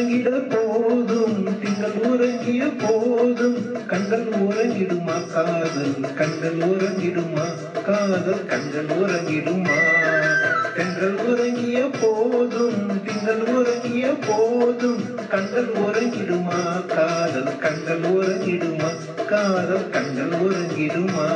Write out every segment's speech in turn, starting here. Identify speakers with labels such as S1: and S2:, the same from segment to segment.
S1: உறங்கிட போதும் திங்கள் உறங்கிய போதும் கண்கள் உறங்கிடுமா காதல் கண்கள் உறங்கிடுமா காதல் கண்கள் உறங்கிடுமா கண்கள் உறங்கிய போதும் திங்கள் உறங்கிய போதும் கண்கள் உறங்கிடுமா காதல் கண்கள் உறங்கிடுமா காதல் கண்கள் உறங்கிடுமா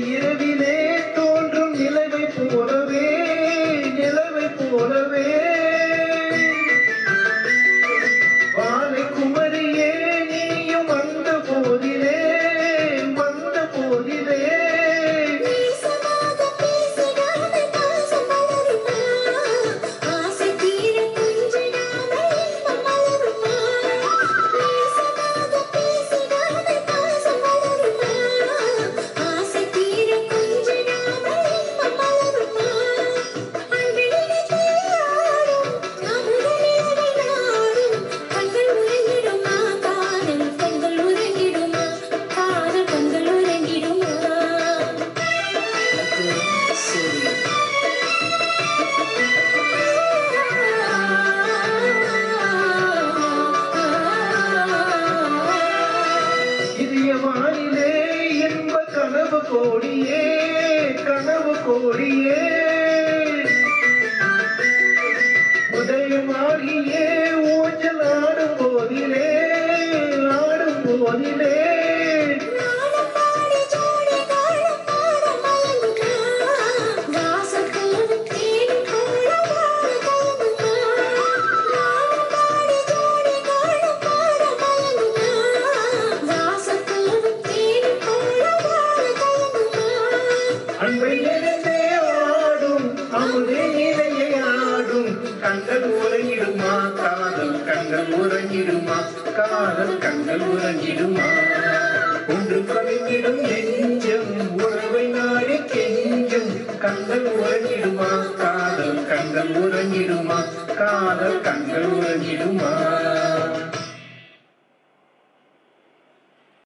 S1: இரவிலே தோன்றும் நிலவை போலவே வாழை குமரியே நீயும் வந்த போதிலே வானிலே என்ப கனவு கோடியே உதயமாகியே ஊஞ்சல் ஆடும் போதிலே கண்கள் உறங்கிடுமா காதல் கண்கள் உறங்கிடுமா காதல் கண்கள் உறங்கிடுமா ஒன்று கவிழ்ந்திடும் நெஞ்சம் உறவை நாடி கெஞ்சும் கண்கள் உறங்கிடுமா காதல் கண்கள் உறங்கிடுமா காதல் கண்கள் உறங்கிடுமா